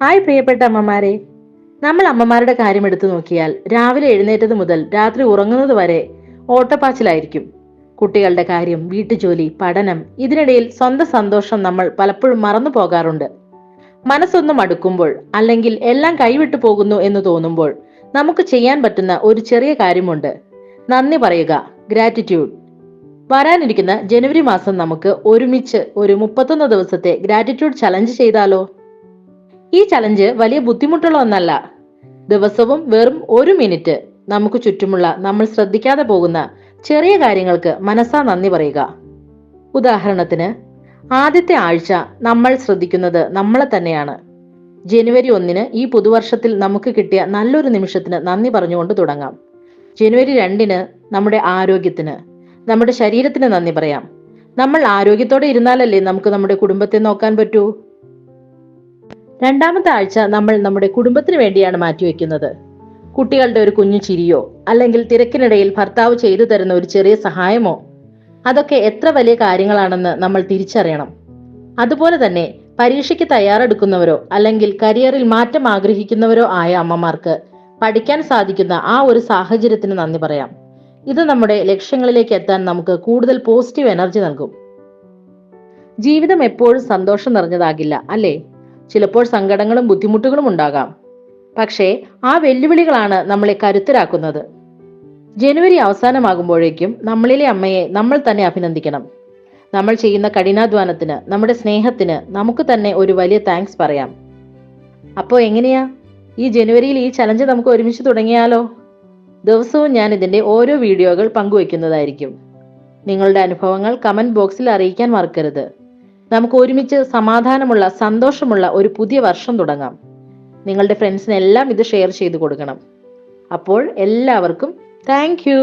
Hi പ്രിയപ്പെട്ട അമ്മമാരെ. നമ്മൾ അമ്മമാരുടെ കാര്യം എടുത്തു നോക്കിയാൽ രാവിലെ എഴുന്നേറ്റത് മുതൽ രാത്രി ഉറങ്ങുന്നത് വരെ ഓട്ടപ്പാച്ചിലായിരിക്കും. കുട്ടികളുടെ കാര്യം, വീട്ടുജോലി, പഠനം, ഇതിനിടയിൽ സ്വന്തം സന്തോഷം നമ്മൾ പലപ്പോഴും മറന്നു പോകാറുണ്ട്. മനസ്സൊന്ന് മടുക്കുമ്പോൾ അല്ലെങ്കിൽ എല്ലാം കൈവിട്ടു പോകുന്നു എന്ന് തോന്നുമ്പോൾ നമുക്ക് ചെയ്യാൻ പറ്റുന്ന ഒരു ചെറിയ കാര്യമുണ്ട്. നന്ദി പറയുക, ഗ്രാറ്റിറ്റ്യൂഡ്. വരാനിരിക്കുന്ന ജനുവരി മാസം നമുക്ക് ഒരുമിച്ച് ഒരു 31 ദിവസത്തെ ഗ്രാറ്റിറ്റ്യൂഡ് ചലഞ്ച് ചെയ്താലോ? ഈ ചലഞ്ച് വലിയ ബുദ്ധിമുട്ടുള്ള ഒന്നല്ല. ദിവസവും വെറും 1 മിനിറ്റ് നമുക്ക് ചുറ്റുമുള്ള നമ്മൾ ശ്രദ്ധിക്കാതെ പോകുന്ന ചെറിയ കാര്യങ്ങൾക്ക് മനസ്സാ നന്ദി പറയുക. ഉദാഹരണത്തിന്, ആദ്യത്തെ ആഴ്ച നമ്മൾ ശ്രദ്ധിക്കുന്നത് നമ്മളെ തന്നെയാണ്. ജനുവരി 1 ഈ പുതുവർഷത്തിൽ നമുക്ക് കിട്ടിയ നല്ലൊരു നിമിഷത്തിന് നന്ദി പറഞ്ഞുകൊണ്ട് തുടങ്ങാം. ജനുവരി 2 നമ്മുടെ ആരോഗ്യത്തിന്, നമ്മുടെ ശരീരത്തിന് നന്ദി പറയാം. നമ്മൾ ആരോഗ്യത്തോടെ ഇരുന്നാലല്ലേ നമുക്ക് നമ്മുടെ കുടുംബത്തെ നോക്കാൻ പറ്റൂ. രണ്ടാമത്തെ ആഴ്ച നമ്മൾ നമ്മുടെ കുടുംബത്തിന് വേണ്ടിയാണ് മാറ്റിവെക്കുന്നത്. കുട്ടികളുടെ ഒരു കുഞ്ഞു ചിരിയോ അല്ലെങ്കിൽ തിരക്കിനിടയിൽ ഭർത്താവ് ചെയ്തു തരുന്ന ഒരു ചെറിയ സഹായമോ, അതൊക്കെ എത്ര വലിയ കാര്യങ്ങളാണെന്ന് നമ്മൾ തിരിച്ചറിയണം. അതുപോലെ തന്നെ പരീക്ഷയ്ക്ക് തയ്യാറെടുക്കുന്നവരോ അല്ലെങ്കിൽ കരിയറിൽ മാറ്റം ആഗ്രഹിക്കുന്നവരോ ആയ അമ്മമാർക്ക് പഠിക്കാൻ സാധിക്കുന്ന ആ ഒരു സാഹചര്യത്തിന് നന്ദി പറയാം. ഇത് നമ്മുടെ ലക്ഷ്യങ്ങളിലേക്ക് എത്താൻ നമുക്ക് കൂടുതൽ പോസിറ്റീവ് എനർജി നൽകും. ജീവിതം എപ്പോഴും സന്തോഷം നിറഞ്ഞതാകില്ല, അല്ലേ? ചിലപ്പോൾ സങ്കടങ്ങളും ബുദ്ധിമുട്ടുകളും ഉണ്ടാകാം. പക്ഷേ ആ വെല്ലുവിളികളാണ് നമ്മളെ കരുത്തരാക്കുന്നത്. ജനുവരി അവസാനമാകുമ്പോഴേക്കും നമ്മളിലെ അമ്മയെ നമ്മൾ തന്നെ അഭിനന്ദിക്കണം. നമ്മൾ ചെയ്യുന്ന കഠിനാധ്വാനത്തിന്, നമ്മുടെ സ്നേഹത്തിന് നമുക്ക് തന്നെ ഒരു വലിയ താങ്ക്സ് പറയാം. അപ്പോൾ എങ്ങനെയാ, ഈ ജനുവരിയിൽ ഈ ചലഞ്ച് നമുക്ക് ഒരുമിച്ച് തുടങ്ങിയാലോ? ദിവസവും ഞാൻ ഇതിന്റെ ഓരോ വീഡിയോകൾ പങ്കുവെക്കുന്നതായിരിക്കും. നിങ്ങളുടെ അനുഭവങ്ങൾ കമന്റ് ബോക്സിൽ അറിയിക്കാൻ മറക്കരുത്. നമുക്ക് ഒരുമിച്ച് സമാധാനമുള്ള, സന്തോഷമുള്ള ഒരു പുതിയ വർഷം തുടങ്ങാം. നിങ്ങളുടെ ഫ്രണ്ട്സിനെല്ലാം ഇത് ഷെയർ ചെയ്ത് കൊടുക്കണം. അപ്പോൾ എല്ലാവർക്കും താങ്ക് യു.